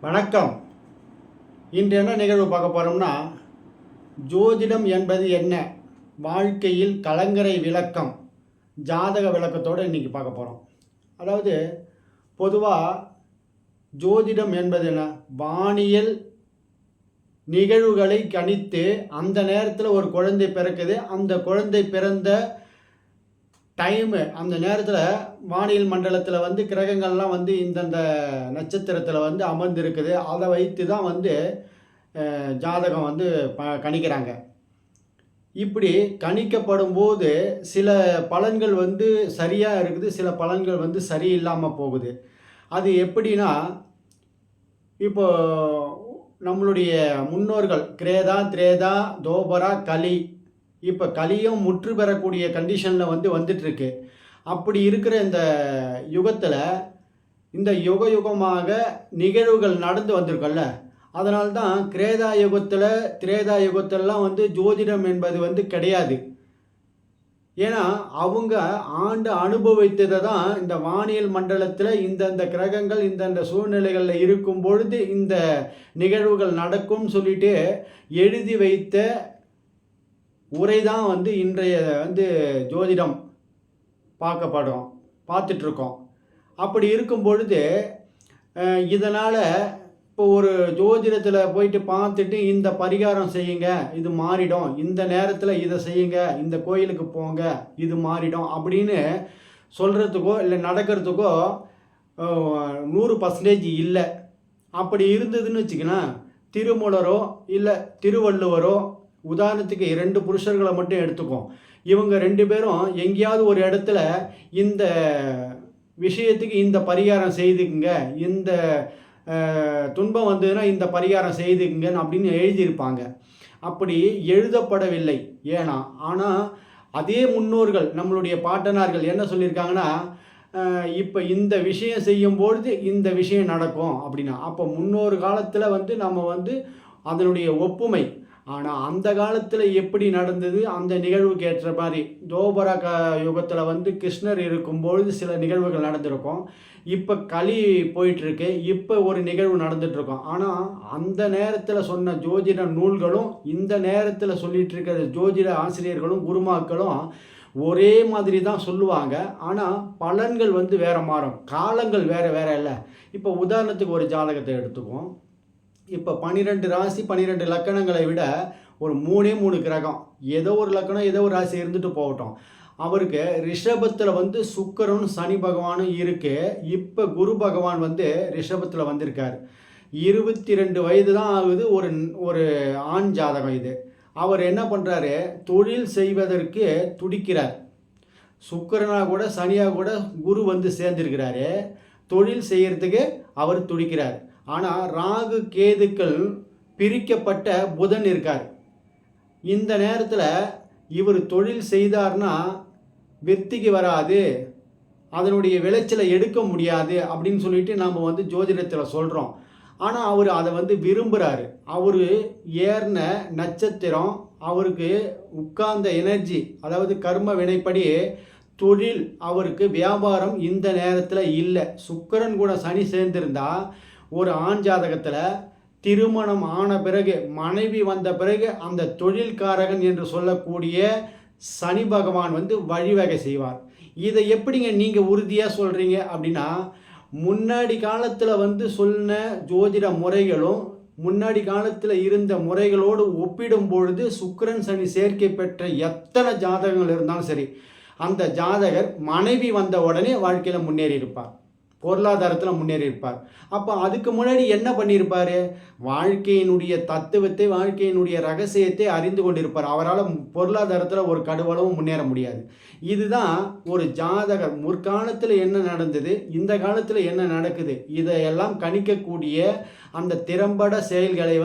வணக்கம். இன்று என்ன நிகழ்வு பார்க்க போகிறோம்னா, ஜோதிடம் என்பது என்ன, வாழ்க்கையில் கலங்கரை விளக்கம், ஜாதக விளக்கத்தோடு இன்றைக்கி பார்க்க போகிறோம். அதாவது பொதுவாக ஜோதிடம் என்பது என்ன, வானியல் நிகழ்வுகளை கணித்து அந்த நேரத்தில் ஒரு குழந்தை பிறக்குது, அந்த குழந்தை பிறந்த டைமு அந்த நேரத்தில் வானியல் மண்டலத்தில் கிரகங்கள்லாம் இந்தந்த நட்சத்திரத்தில் அமர்ந்திருக்குது. அதை வைத்து தான் ஜாதகம் கணிக்கிறாங்க. இப்படி கணிக்கப்படும் போது சில பலன்கள் சரியாக இருக்குது, சில பலன்கள் சரியில்லாமல் போகுது. அது எப்படின்னா, இப்போ நம்மளுடைய முன்னோர்கள் கிரேதா, திரேதா, தோபரா, கலி, இப்போ கலியும் முற்று பெறக்கூடிய கண்டிஷனில் வந்துட்டுருக்கு. அப்படி இருக்கிற இந்த யுகத்தில் இந்த யுகமாக நிகழ்வுகள் நடந்து வந்திருக்கல்ல, அதனால்தான் கிரேதா யுகத்தில் திரேதா யுகத்திலலாம் ஜோதிடம் என்பது கிடையாது. ஏன்னா அவங்க ஆண்டு அனுபவித்ததை தான் இந்த வானியல் மண்டலத்தில் இந்தந்த கிரகங்கள் இந்தந்த சூழ்நிலைகளில் இருக்கும் பொழுது இந்த நிகழ்வுகள் நடக்கும்னு சொல்லிட்டு எழுதி வைத்த உரை தான் இன்றைய ஜோதிடம் பார்த்துட்ருக்கோம். அப்படி இருக்கும் பொழுது இதனால் இப்போ ஒரு ஜோதிடத்தில் போயிட்டு பார்த்துட்டு இந்த பரிகாரம் செய்யுங்க, இது மாறிடும், இந்த நேரத்தில் இதை செய்யுங்க, இந்த கோயிலுக்கு போங்க, இது மாறிடும் அப்படின்னு சொல்கிறதுக்கோ இல்லை நடக்கிறதுக்கோ 100% இல்லை. அப்படி இருந்ததுன்னு வச்சுக்கோங்களேன், திருமூலரோ இல்லை திருவள்ளுவரோ, உதாரணத்துக்கு 2 புருஷர்களை மட்டும் எடுத்துக்கோம். இவங்க 2 பேரும் எங்கேயாவது ஒரு இடத்துல இந்த விஷயத்துக்கு இந்த பரிகாரம் செய்துக்குங்க, இந்த துன்பம் வந்ததுன்னா இந்த பரிகாரம் செய்துக்குங்கன்னு அப்படின்னு எழுதியிருப்பாங்க. அப்படி எழுதப்படவில்லை. ஆனால் அதே முன்னோர்கள் நம்மளுடைய பாட்டனார்கள் என்ன சொல்லியிருக்காங்கன்னா, இப்போ இந்த விஷயம் செய்யும்பொழுது இந்த விஷயம் நடக்கும் அப்படின்னா, அப்போ முன்னொரு காலத்தில் நம்ம அதனுடைய ஒப்புமை. ஆனால் அந்த காலத்தில் எப்படி நடந்தது, அந்த நிகழ்வுக்கு ஏற்ற மாதிரி தோபர யுகத்தில் கிருஷ்ணர் இருக்கும்பொழுது சில நிகழ்வுகள் நடந்திருக்கும். இப்போ கலி போயிட்டுருக்கு, இப்போ ஒரு நிகழ்வு நடந்துகிட்ருக்கோம். ஆனால் அந்த நேரத்தில் சொன்ன ஜோதிட நூல்களும் இந்த நேரத்தில் சொல்லிகிட்டு இருக்கிற ஜோதிட ஆசிரியர்களும் குருமாக்களும் ஒரே மாதிரி தான் சொல்லுவாங்க. ஆனால் பலன்கள் வேறு மாறும், காலங்கள் வேறு இல்லை. இப்போ உதாரணத்துக்கு ஒரு ஜாதகத்தை எடுத்துக்குவோம். இப்போ 12 ராசி 12 லக்கணங்களை விட ஒரு 3 கிரகம், ஏதோ ஒரு லக்கணம் ஏதோ ஒரு ராசி இருந்துட்டு போகட்டும். அவருக்கு ரிஷபத்தில் சுக்கிரனும் சனி பகவானும் இருக்குது. இப்போ குரு பகவான் ரிஷபத்தில் வந்திருக்கார். 22 வயது தான் ஆகுது. ஒரு ஆண் ஜாதகம் இது. அவர் என்ன பண்ணுறாரு, தொழில் செய்வதற்கு துடிக்கிறார். சுக்கிரனாக கூட சனியாக கூட குரு சேர்ந்துருக்கிறாரு. தொழில் செய்கிறதுக்கு அவர் துடிக்கிறார். ஆனால் ராகு கேதுக்கள் பிரிக்கப்பட்ட புதன் இருக்கார். இந்த நேரத்தில் இவர் தொழில் செய்தார்னா விருத்திக்கு வராது, அதனுடைய விளைச்சலை எடுக்க முடியாது அப்படின்னு சொல்லிட்டு நாம் ஜோதிடத்தில் சொல்கிறோம். ஆனால் அவர் அதை விரும்புகிறாரு. அவர் ஏறின நட்சத்திரம், அவருக்கு உட்கார்ந்த எனர்ஜி, அதாவது கர்ம வினைப்படி தொழில், அவருக்கு வியாபாரம் இந்த நேரத்தில் இல்லை. சுக்கிரன் கூட சனி சேர்ந்திருந்தா ஒரு ஆண் ஜாதகத்தில் திருமணம் ஆன பிறகு, மனைவி வந்த பிறகு அந்த தொழில்காரகன் என்று சொல்லக்கூடிய சனி பகவான் வழிவகை செய்வார். இதை எப்படிங்க நீங்கள் உறுதியாக சொல்கிறீங்க அப்படின்னா, முன்னாடி காலத்தில் சொன்ன ஜோதிட முறைகளும் முன்னாடி காலத்தில் இருந்த முறைகளோடு ஒப்பிடும் பொழுது சுக்கிரன் சனி சேர்க்கை பெற்ற எத்தனை ஜாதகங்கள் இருந்தாலும் சரி, அந்த ஜாதகர் மனைவி வந்த உடனே வாழ்க்கையில் முன்னேறி இருப்பார், பொருளாதாரத்தில் முன்னேறி இருப்பார். அப்போ அதுக்கு முன்னாடி என்ன பண்ணியிருப்பார், வாழ்க்கையினுடைய தத்துவத்தை, வாழ்க்கையினுடைய ரகசியத்தை அறிந்து கொண்டிருப்பார். அவரால் பொருளாதாரத்தில் ஒரு கடுவளவும் முன்னேற முடியாது. இதுதான் ஒரு ஜாதகர் முற்காலத்தில் என்ன நடந்தது, இந்த காலத்தில் என்ன நடக்குது, இதையெல்லாம் கணிக்கக்கூடிய அந்த திறம்பட செயல்களை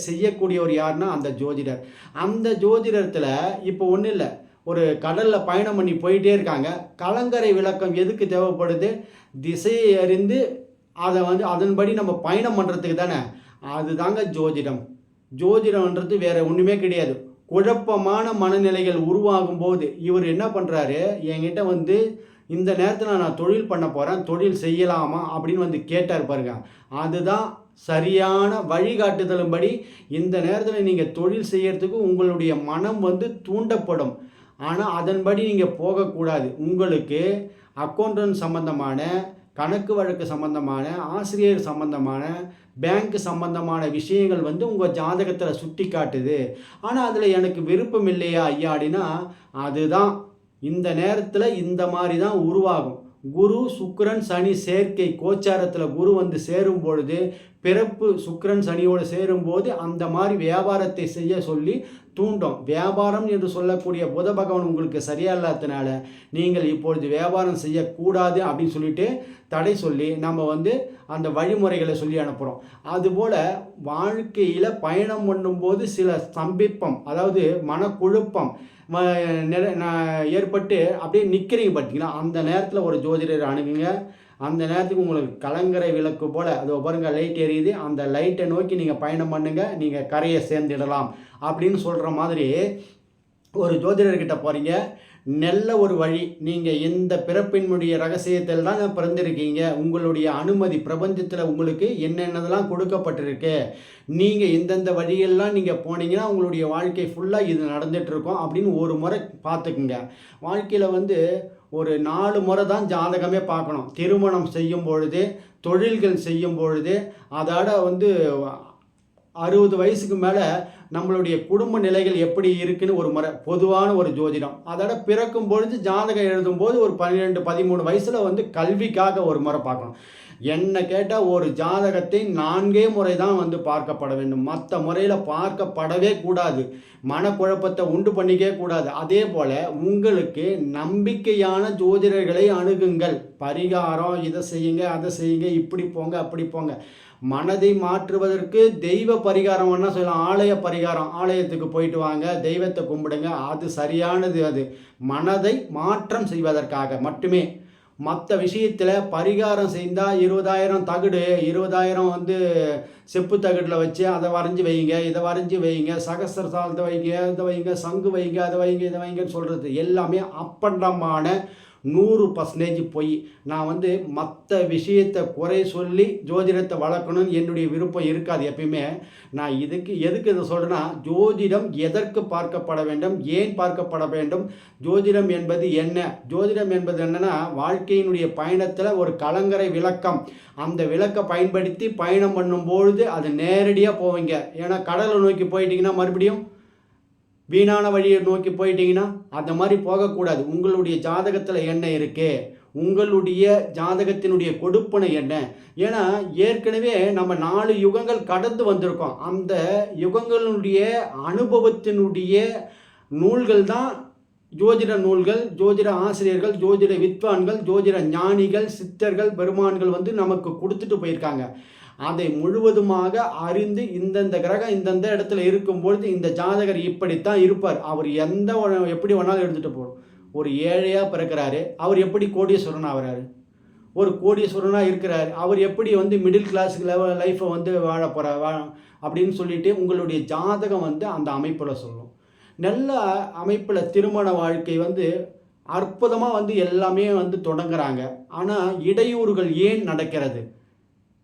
செய்யக்கூடியவர் யாருன்னா அந்த ஜோதிடர். அந்த ஜோதிடத்தில் இப்போ ஒன்றும் இல்லை, ஒரு கடலில் பயணம் பண்ணி போயிட்டே இருக்காங்க. கலங்கரை விளக்கம் எதுக்கு தேவைப்படுது, திசையை அறிந்து அதை அதன்படி நம்ம பயணம் பண்ணுறதுக்கு தானே. அதுதாங்க ஜோதிடம். ஜோதிடம்ன்றது வேறு ஒன்றுமே கிடையாது. குழப்பமான மனநிலைகள் உருவாகும் போது இவர் என்ன பண்ணுறாரு, என்கிட்ட இந்த நேரத்தில் நான் தொழில் பண்ண போகிறேன், தொழில் செய்யலாமா அப்படின்னு வந்து கேட்டார் பாருங்க. அதுதான் சரியான வழிகாட்டுதலும்படி இந்த நேரத்தில் நீங்கள் தொழில் செய்யறதுக்கு உங்களுடைய மனம் வந்து தூண்டப்படும். ஆனால் அதன்படி நீங்கள் போகக்கூடாது. உங்களுக்கு அக்கௌண்டன்ட் சம்பந்தமான, கணக்கு வழக்கு சம்பந்தமான, ஆசிரியர் சம்பந்தமான, பேங்க் சம்பந்தமான விஷயங்கள் வந்து உங்கள் ஜாதகத்தில் சுட்டி காட்டுது. ஆனால் அதில் எனக்கு விருப்பம் இல்லையா ஐயா அப்படின்னா, அதுதான் இந்த நேரத்தில் இந்த மாதிரி தான் உருவாகும். குரு சுக்கிரன் சனி சேர்க்கை கோச்சாரத்தில் குரு வந்து சேரும் பொழுது, பிறப்பு சுக்கிரன் சனியோடு சேரும்போது அந்த மாதிரி வியாபாரத்தை செய்ய சொல்லி தூண்டும். வியாபாரம் என்று சொல்லக்கூடிய புத பகவான் உங்களுக்கு சரியா இல்லாததுனால நீங்கள் இப்பொழுது வியாபாரம் செய்யக்கூடாது அப்படின்னு சொல்லிட்டு தடை சொல்லி நம்ம வந்து அந்த வழிமுறைகளை சொல்லி அனுப்புகிறோம். அதுபோல் வாழ்க்கையில் பயணம் பண்ணும்போது சில ஸ்தம்பிப்பம், அதாவது மனக்குழப்பம் ஏற்பட்டு அப்படியே நிற்கிறீங்க பார்த்தீங்கன்னா, அந்த நேரத்தில் ஒரு ஜோதிடர் அணுகுங்க. அந்த நேரத்துக்கு உங்களுக்கு கலங்கரை விளக்கு போல் அதோ பாருங்கள் லைட் எரியுது, அந்த லைட்டை நோக்கி நீங்கள் பயணம் பண்ணுங்கள், நீங்கள் கரையை சேர்ந்துடலாம் அப்படின்னு சொல்கிற மாதிரி ஒரு ஜோதிடர்கிட்ட போகிறீங்க. நல்ல ஒரு வழி. நீங்கள் இந்த பிறப்பினுடைய ரகசியத்தில் தான் பிறந்திருக்கீங்க. உங்களுடைய அனுமதி பிரபஞ்சத்தில் உங்களுக்கு என்னென்னதெல்லாம் கொடுக்கப்பட்டிருக்கு. நீங்கள் இந்தந்த வழியெல்லாம் நீங்கள் போனீங்கன்னா உங்களுடைய வாழ்க்கை ஃபுல்லாக இது நடந்துகிட்ருக்கோம் அப்படின்னு ஒரு முறை பார்த்துக்குங்க. வாழ்க்கையில் வந்து ஒரு 4 முறை தான் ஜாதகமே பார்க்கணும். திருமணம் செய்யும் பொழுது, தொழில்கள் செய்யும் பொழுது, அதோட வந்து 60 வயசுக்கு மேலே நம்மளுடைய குடும்ப நிலைகள் எப்படி இருக்குன்னு ஒரு முறை பொதுவான ஒரு ஜோதிடம். அதோட பிறக்கும் பொழுது ஜாதகம் எழுதும்போது ஒரு 12, 13 வயசில் வந்து கல்விக்காக ஒரு முறை பார்க்கணும். என்ன கேட்டால் ஒரு ஜாதகத்தை 4 முறை தான் வந்து பார்க்கப்பட வேண்டும். மற்ற முறையில் பார்க்கப்படவே கூடாது. மனக்குழப்பத்தை உண்டு பண்ணிக்கவே கூடாது. அதே போல் உங்களுக்கு நம்பிக்கையான ஜோதிடர்களை அணுகுங்கள். பரிகாரம் இதை செய்யுங்க, அதை செய்யுங்க, இப்படி போங்க, அப்படி போங்க. மனதை மாற்றுவதற்கு தெய்வ பரிகாரம் வேணால் சொல்லலாம். ஆலய பரிகாரம், ஆலயத்துக்கு போயிட்டு வாங்க, தெய்வத்தை கும்பிடுங்க, அது சரியானது. அது மனதை மாற்றம் செய்வதற்காக மட்டுமே. மற்ற விஷயத்தில் பரிகாரம் செய்தால் 20,000 தகடு, 20,000 வந்து செப்பு தகடில் வச்சு அதை வரைஞ்சி வைங்க, இதை வரைஞ்சி வைங்க, சகஸ்திர சாலத்தை வைங்க, இதை வைங்க, சங்கு வைங்க, அதை வைங்க, இதை வைங்கன்னு சொல்கிறது எல்லாமே அப்பண்டமான 100% பொய். நான் வந்து மற்ற விஷயத்தை குறை சொல்லி ஜோதிடத்தை வளர்க்கணும்னு என்னுடைய விருப்பம் இருக்காது எப்பயுமே. நான் எதுக்கு இதை சொல்கிறேன்னா, ஜோதிடம் எதற்கு பார்க்கப்பட வேண்டும், ஏன் பார்க்கப்பட வேண்டும், ஜோதிடம் என்பது என்ன? ஜோதிடம் என்பது என்னென்னா, வாழ்க்கையினுடைய பயணத்தில் ஒரு கலங்கரை விளக்கம். அந்த விளக்கை பயன்படுத்தி பயணம் பண்ணும்பொழுது அது நேரடியாக போவீங்க. ஏன்னா கடலை நோக்கி போயிட்டீங்கன்னா மறுபடியும் வீணான வழியை நோக்கி போயிட்டீங்கன்னா அந்த மாதிரி போகக்கூடாது. உங்களுடைய ஜாதகத்தில் என்ன இருக்குது, உங்களுடைய ஜாதகத்தினுடைய கொடுப்பனை என்ன? ஏன்னா ஏற்கனவே நம்ம 4 யுகங்கள் கடந்து வந்திருக்கோம். அந்த யுகங்களுடைய அனுபவத்தினுடைய நூல்கள் தான் ஜோதிட நூல்கள். ஜோதிட ஆசிரியர்கள், ஜோதிட வித்வான்கள், ஜோதிட ஞானிகள், சித்தர்கள், பெருமான்கள் வந்து நமக்கு கொடுத்துட்டு போயிருக்காங்க. அதை முழுவதுமாக அறிந்து இந்தந்த கிரகம் இந்தந்த இடத்துல இருக்கும்பொழுது இந்த ஜாதகர் இப்படித்தான் இருப்பார், அவர் எப்படி வேணாலும் எடுத்துகிட்டு போகணும். ஒரு ஏழையாக பிறக்கிறாரு, அவர் எப்படி கோடீஸ்வரன் ஆகிறாரு? ஒரு கோடீஸ்வரனாக இருக்கிறார், அவர் எப்படி வந்து மிடில் கிளாஸ் லைஃப்பை வந்து வாழ போகிறார் அப்படின்னு சொல்லிட்டு உங்களுடைய ஜாதகம் வந்து அந்த அமைப்பில் சொல்லும். நல்ல அமைப்பில் திருமண வாழ்க்கை வந்து அற்புதமாக வந்து எல்லாமே வந்து தொடங்குறாங்க. ஆனால் இடையூறுகள் ஏன் நடக்கிறது?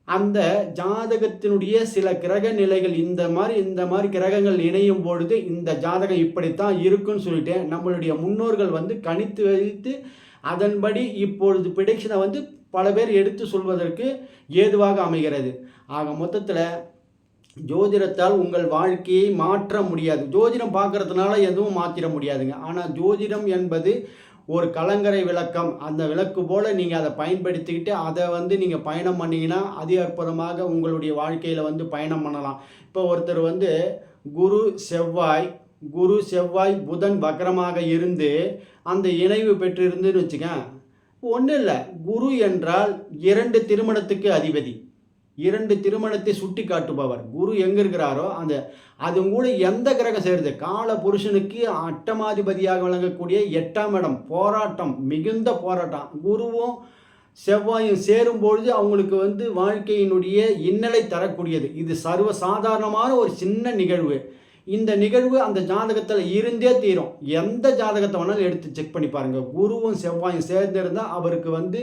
அந்த ஜாதகத்தினுடைய சில கிரக நிலைகள் இந்த மாதிரி கிரகங்கள் இணையும் பொழுது இந்த ஜாதகம் இப்படித்தான் இருக்குன்னு சொல்லிட்டு நம்மளுடைய முன்னோர்கள் வந்து கணித்து வைத்து அதன்படி இப்பொழுது ப்ரெடிக்ஷனை வந்து பல பேர் எடுத்து சொல்வதற்கு ஏதுவாக அமைகிறது. ஆக மொத்தத்தில் ஜோதிடத்தால் உங்கள் வாழ்க்கையை மாற்ற முடியாது. ஜோதிடம் பார்க்கறதுனால எதுவும் மாற்றிட முடியாதுங்க. ஆனால் ஜோதிடம் என்பது ஒரு கலங்கரை விளக்கம். அந்த விளக்கு போல் நீங்கள் அதை பயன்படுத்திக்கிட்டு அதை வந்து நீங்கள் பயணம் பண்ணிங்கன்னா அதி அற்புதமாக உங்களுடைய வாழ்க்கையில் வந்து பயணம் பண்ணலாம். இப்போ ஒருத்தர் வந்து குரு செவ்வாய் புதன் வக்ரமாக இருந்து அந்த இணைவு பெற்றிருந்துன்னு வச்சுக்கேன், ஒன்றும் இல்லை. குரு என்றால் 2 திருமணத்துக்கு அதிபதி, 2 திருமணத்தை சுட்டி காட்டுபவர். குரு எங்கே இருக்கிறாரோ அது கூட எந்த கிரகம் சேருது? கால புருஷனுக்கு அட்டமாதிபதியாக விளங்கக்கூடிய 8ஆம் இடம். போராட்டம், மிகுந்த போராட்டம். குருவும் செவ்வாயும் சேரும்பொழுது அவங்களுக்கு வந்து வாழ்க்கையினுடைய இன்னலை தரக்கூடியது. இது சர்வ சாதாரணமான ஒரு சின்ன நிகழ்வு. இந்த நிகழ்வு அந்த ஜாதகத்தில் இருந்தே தீரும். எந்த ஜாதகத்தை வேணாலும் எடுத்து செக் பண்ணி பாருங்கள். குருவும் செவ்வாயும் சேர்ந்திருந்தால் அவருக்கு வந்து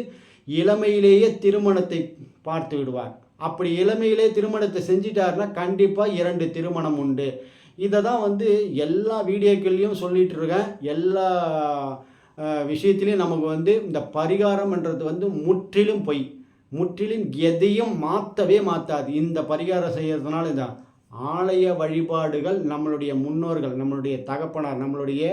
இளமையிலேயே திருமணத்தை பார்த்து விடுவார். அப்படி இளமையிலே திருமணத்தை செஞ்சிட்டாருன்னா கண்டிப்பாக 2 திருமணம் உண்டு. இதை தான் வந்து எல்லா வீடியோக்கள்லையும் சொல்லிகிட்டு இருக்கேன். எல்லா விஷயத்துலையும் நமக்கு வந்து இந்த பரிகாரம்ன்றது வந்து முற்றிலும் பொய். முற்றிலும் எதையும் மாற்றவே மாற்றாது. இந்த பரிகாரம் செய்கிறதுனால இந்த ஆலய வழிபாடுகள் நம்மளுடைய முன்னோர்கள், நம்மளுடைய தகப்பனார், நம்மளுடைய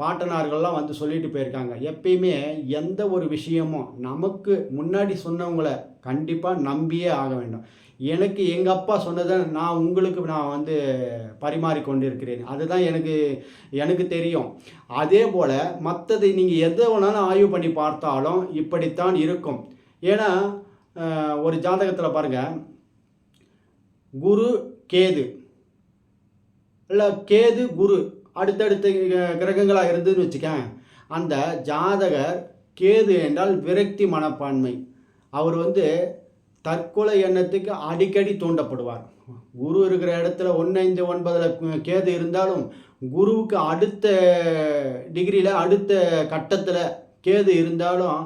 பாட்டனார்கள்லாம் வந்து சொல்லிட்டு போயிருக்காங்க. எப்பயுமே எந்த ஒரு விஷயமும் நமக்கு முன்னாடி சொன்னவங்களை கண்டிப்பாக நம்பியே ஆக வேண்டும். எனக்கு எங்கள் அப்பா சொன்னதை நான் வந்து பரிமாறி கொண்டிருக்கிறேன். அதுதான் எனக்கு தெரியும். அதே போல் மற்றதை நீங்கள் எதை வேணாலும் ஆய்வு பண்ணி பார்த்தாலும் இப்படித்தான் இருக்கும். ஏன்னா ஒரு ஜாதகத்தில் பாருங்கள், குரு கேது இல்லை கேது குரு அடுத்தடுத்த கிரகங்களாக இருந்ததுன்னு வச்சுக்கேன். அந்த ஜாதகர் கேது என்றால் விரக்தி மனப்பான்மை. அவர் வந்து தற்கொலை எண்ணத்துக்கு அடிக்கடி தூண்டப்படுவார். குரு இருக்கிற இடத்துல 1-5-9 கேது இருந்தாலும் குருவுக்கு அடுத்த டிகிரியில் அடுத்த கட்டத்தில் கேது இருந்தாலும்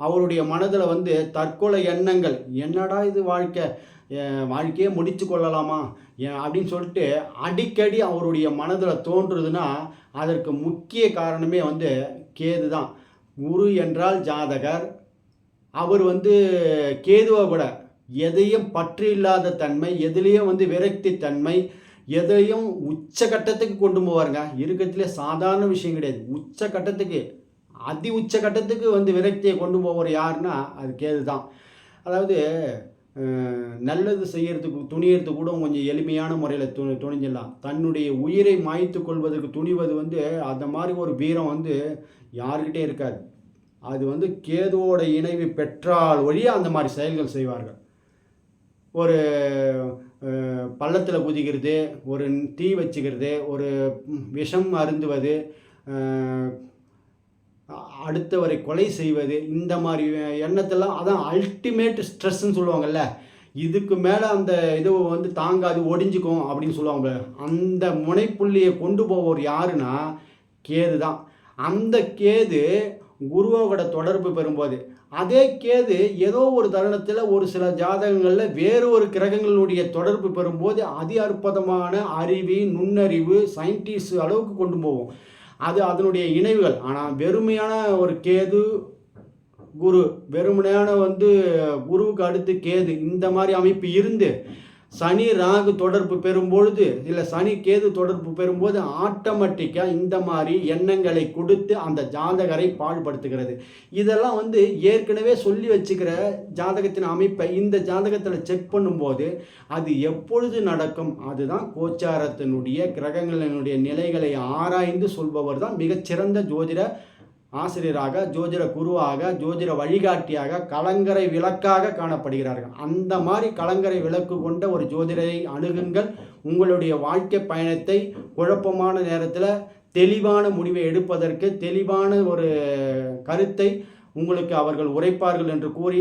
அவருடைய மனதில் வந்து தற்கொலை எண்ணங்கள், என்னடா இது வாழ்க்கையே முடித்து கொள்ளலாமா அப்படின்னு சொல்லிட்டு அடிக்கடி அவருடைய மனதில் தோன்றுறதுன்னா அதற்கு முக்கிய காரணமே வந்து கேது தான். குரு என்றால் ஜாதகர். அவர் வந்து கேதுவை விட எதையும் பற்று இல்லாத தன்மை, எதுலேயும் வந்து விரக்தி தன்மை, எதையும் உச்சகட்டத்துக்கு கொண்டு போவாருங்க. இருக்கிறதுலே சாதாரண விஷயம் கிடையாது. உச்சகட்டத்துக்கு உச்சகட்டத்துக்கு வந்து விரக்தியை கொண்டு போவார் யாருன்னா அது கேது தான். அதாவது நல்லது செய்கிறதுக்கு துணியறதுக்கு கூட கொஞ்சம் எளிமையான முறையில் துணிஞ்சிடலாம். தன்னுடைய உயிரை மாய்த்து கொள்வதற்கு துணிவது வந்து அந்த மாதிரி ஒரு வீரம் வந்து யாருக்கிட்டே இருக்காது. அது வந்து கேதுவோட இணைவு பெற்றால் ஒழிய அந்த மாதிரி செயல்கள் செய்வார்கள். ஒரு பள்ளத்தில் குதிக்கிறது, ஒரு தீ வச்சுக்கிறது, ஒரு விஷம் அருந்துவது, அடுத்தவரை கொலை செய்வது, இந்த மாதிரி எண்ணத்தெல்லாம் அதான் அல்டிமேட் ஸ்ட்ரெஸ்ன்னு சொல்லுவாங்கள்ல. இதுக்கு மேலே அந்த இது வந்து தாங்காது ஒடிஞ்சிக்கும் அப்படின்னு சொல்லுவாங்க. அந்த முனைப்புள்ளியை கொண்டு போவோர் யாருன்னா கேது தான். அந்த கேது குருவோட தொடர்பு பெறும்போது, அதே கேது ஏதோ ஒரு தருணத்தில் ஒரு சில ஜாதகங்களில் வேறு ஒரு கிரகங்களுடைய தொடர்பு பெறும்போது அதி அற்புதமான அறிவு, நுண்ணறிவு, சயின்டிஸ்ட் அளவுக்கு கொண்டு போவோம். அது அதனுடைய இணைவுகள். ஆனால் வெறுமையான ஒரு கேது குரு, வெறுமையான வந்து குருவுக்கு அடுத்து கேது, இந்த மாதிரி அமைப்பு இருந்து சனி ராகு தொடர்பு பெறும்பொழுது, இல்லை சனி கேது தொடர்பு பெறும்போது ஆட்டோமேட்டிக்காக இந்த மாதிரி எண்ணங்களை கொடுத்து அந்த ஜாதகரை பாழ்படுத்துகிறது. இதெல்லாம் வந்து ஏற்கனவே சொல்லி வச்சுக்கிற ஜாதகத்தின் அமைப்பை இந்த ஜாதகத்தில் செக் பண்ணும்போது அது எப்பொழுது நடக்கும், அதுதான் கோச்சாரத்தினுடைய கிரகங்களினுடைய நிலைகளை ஆராய்ந்து சொல்பவர் தான் மிகச்சிறந்த ஜோதிட ஆசிரியராக, ஜோதிட குருவாக, ஜோதிட வழிகாட்டியாக, கலங்கரை விளக்காக காணப்படுகிறார்கள். அந்த மாதிரி கலங்கரை விளக்கு கொண்ட ஒரு ஜோதிடரை அணுகுங்கள். உங்களுடைய வாழ்க்கை பயணத்தை குழப்பமான நேரத்தில் தெளிவான முடிவை எடுப்பதற்கு, தெளிவான ஒரு கருத்தை உங்களுக்கு அவர்கள் உரைப்பார்கள் என்று கூறி,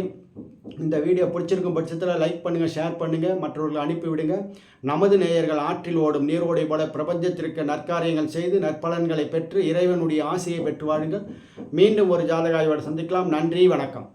இந்த வீடியோ பிடிச்சிருக்கும் பட்சத்தில் லைக் பண்ணுங்கள், ஷேர் பண்ணுங்கள், மற்றவர்கள் அனுப்பிவிடுங்க. நமது நேயர்கள் ஆற்றில் ஓடும் நீரோடை போல பிரபஞ்சத்திற்கு நற்காரியங்கள் செய்து நற்பலன்களை பெற்று இறைவனுடைய ஆசையை பெற்று வாழுங்கள். மீண்டும் ஒரு ஜாதக ஆய்வோடு சந்திக்கலாம். நன்றி, வணக்கம்.